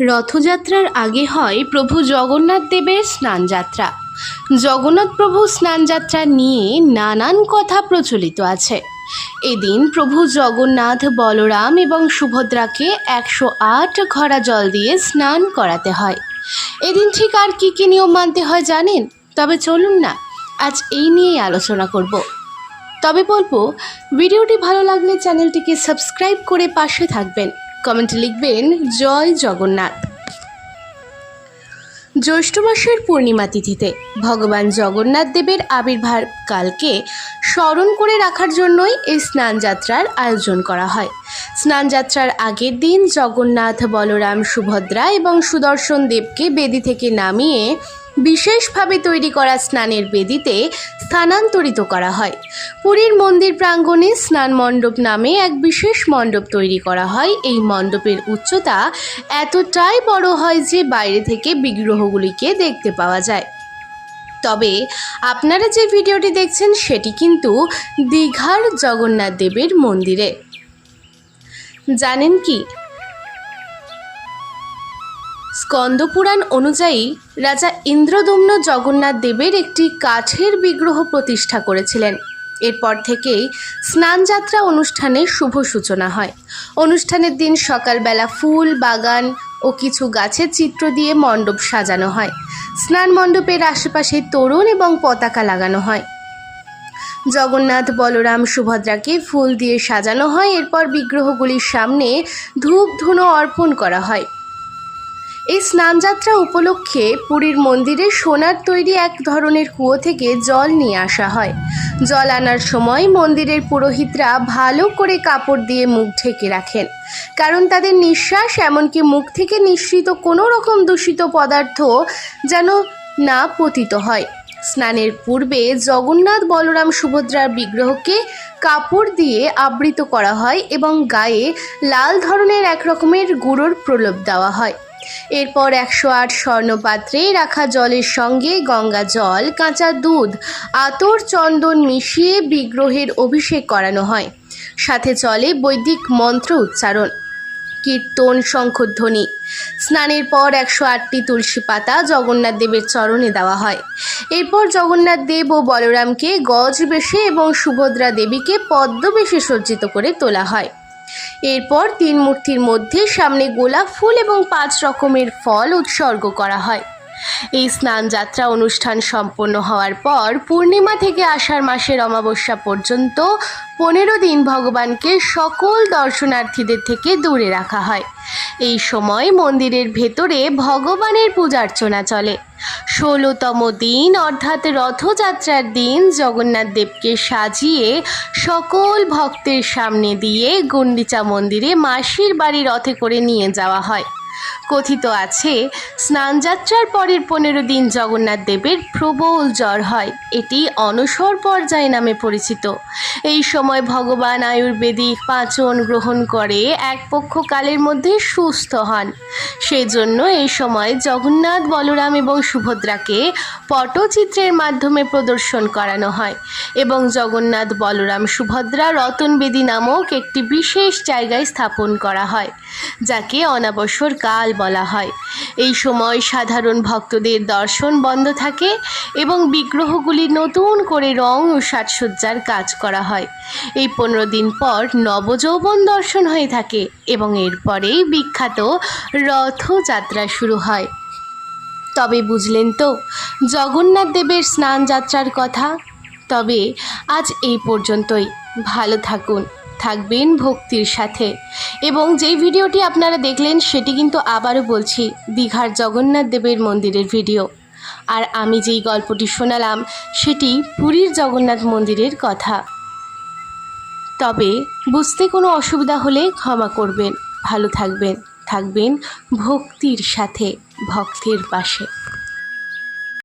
রথযাত্রার আগে হয় প্রভু জগন্নাথ দেবের স্নানযাত্রা। জগন্নাথ প্রভু স্নানযাত্রা নিয়ে নানান কথা প্রচলিত আছে। এদিন প্রভু জগন্নাথ, বলরাম এবং সুভদ্রাকে 108 ঘড়া জল দিয়ে স্নান করাতে হয়। এদিন ঠিক আর কি কি নিয়ম মানতে হয় জানেন? তবে চলুন না, আজ এই নিয়েই আলোচনা করব। তবে বলবো, ভিডিওটি ভালো লাগলে চ্যানেলটিকে সাবস্ক্রাইব করে পাশে থাকবেন। কমেন্টে লিখবেন জয় জগন্নাথ। জ্যৈষ্ঠ মাসের পূর্ণিমা তিথিতে ভগবান জগন্নাথ দেবের আবির্ভাব কালকে স্মরণ করে রাখার জন্যই এই স্নানযাত্রার আয়োজন করা হয়। স্নানযাত্রার আগের দিন জগন্নাথ, বলরাম, সুভদ্রা এবং সুদর্শন দেবকে বেদি থেকে নামিয়ে বিশেষভাবে তৈরি করা স্নানের বেদিতে স্থানান্তরিত করা হয়। পুরীর মন্দির প্রাঙ্গণে স্নান মণ্ডপ নামে এক বিশেষ মণ্ডপ তৈরি করা হয়। এই মণ্ডপের উচ্চতা এতটাই বড় হয় যে বাইরে থেকে বিগ্রহগুলিকে দেখতে পাওয়া যায়। তবে আপনারা যে ভিডিওটি দেখছেন সেটি কিন্তু দীঘার জগন্নাথ দেবের মন্দিরে। জানেন কি, স্কন্দপুরাণ অনুযায়ী রাজা ইন্দ্রদম্ন জগন্নাথ দেবের একটি কাঠের বিগ্রহ প্রতিষ্ঠা করেছিলেন। এরপর থেকেই স্নানযাত্রা অনুষ্ঠানের শুভ সূচনা হয়। অনুষ্ঠানের দিন সকালবেলা ফুল, বাগান ও কিছু গাছের চিত্র দিয়ে মণ্ডপ সাজানো হয়। স্নান মণ্ডপের আশেপাশে তোরণ এবং পতাকা লাগানো হয়। জগন্নাথ, বলরাম, সুভদ্রাকে ফুল দিয়ে সাজানো হয়। এরপর বিগ্রহগুলির সামনে ধূপ ধুনো অর্পণ করা হয়। এই স্নানযাত্রা উপলক্ষে পুরীর মন্দিরে সোনার তৈরি এক ধরনের কুয়ো থেকে জল নিয়ে আসা হয়। জল আনার সময় মন্দিরের পুরোহিতরা ভালো করে কাপড় দিয়ে মুখ ঢেকে রাখেন, কারণ তাদের নিঃশ্বাস এমনকি মুখ থেকে নিঃসৃত কোনো রকম দূষিত পদার্থ যেন না পতিত হয়। স্নানের পূর্বে জগন্নাথ, বলরাম, সুভদ্রার বিগ্রহকে কাপড় দিয়ে আবৃত করা হয় এবং গায়ে লাল ধরনের এক রকমের গুঁড়োর প্রলেপ দেওয়া হয়। এরপর 108 স্বর্ণপাত্রে রাখা জলের সঙ্গে গঙ্গা জল, কাঁচা দুধ, আতর, চন্দন মিশিয়ে বিগ্রহের অভিষেক করানো হয়। সাথে চলে বৈদিক মন্ত্র উচ্চারণ, কীর্তন, শঙ্খধ্বনি। স্নানের পর 108টি তুলসী পাতা জগন্নাথ দেবের চরণে দেওয়া হয়। এরপর জগন্নাথ দেব ও বলরামকে গজ বেশে এবং সুভদ্রা দেবীকে পদ্ম বেশে সজ্জিত করে তোলা হয়। এরপর 3 মূর্তির মধ্যে সামনে গোলাপ ফুল এবং 5 রকমের ফল উৎসর্গ করা হয়। এই স্নানযাত্রা অনুষ্ঠান সম্পন্ন হওয়ার পর পূর্ণিমা থেকে আষাঢ় মাসের অমাবস্যা পর্যন্ত 15 দিন ভগবানকে সকল দর্শনার্থীদের থেকে দূরে রাখা হয়। এই সময় মন্দিরের ভেতরে ভগবানের পূজার্চনা চলে। 16তম দিন অর্থাৎ রথযাত্রার দিন জগন্নাথ দেবকে সাজিয়ে সকল ভক্তের সামনে দিয়ে গুন্ডিচা মন্দিরে মাসির বাড়ি রথে করে নিয়ে যাওয়া হয়। কথিত আছে, স্নানযাত্রার পরের 15 দিন জগন্নাথ দেবের প্রবল জ্বর হয়। এটি অনসর পর্যায় নামে পরিচিত। এই সময় ভগবান আয়ুর্বেদিক পাচন গ্রহণ করে এক পক্ষ কালের মধ্যে সুস্থ হন। সেই জন্য এই সময় জগন্নাথ, বলরাম এবং সুভদ্রাকে পটচিত্রের মাধ্যমে প্রদর্শন করানো হয় এবং জগন্নাথ, বলরাম, সুভদ্রা রতনবেদী নামক একটি বিশেষ জায়গায় স্থাপন করা হয়, যাকে অনাবসর কাল বলা হয়। এই সময় সাধারণ ভক্তদের দর্শন বন্ধ থাকে এবং বিগ্রহগুলি নতুন করে রং ও সাজসজ্জার কাজ করা হয়। এই 15 দিন পর নবযৌবন দর্শন হয়ে থাকে এবং এরপরেই বিখ্যাত রথযাত্রা শুরু হয়। তবে বুঝলেন তো জগন্নাথ দেবের স্নানযাত্রার কথা। তবে আজ এই পর্যন্তই। ভালো থাকবেন ভক্তির সাথে। এবং যেই ভিডিওটি আপনারা দেখলেন সেটি কিন্তু আবারও বলছি দীঘার জগন্নাথ দেবের মন্দিরের ভিডিও। আর আমি যেই গল্পটি শোনালাম সেটি পুরীর জগন্নাথ মন্দিরের কথা। তবে বুঝতে কোনো অসুবিধা হলে ক্ষমা করবেন। ভালো থাকবেন ভক্তির সাথে, ভক্তের পাশে।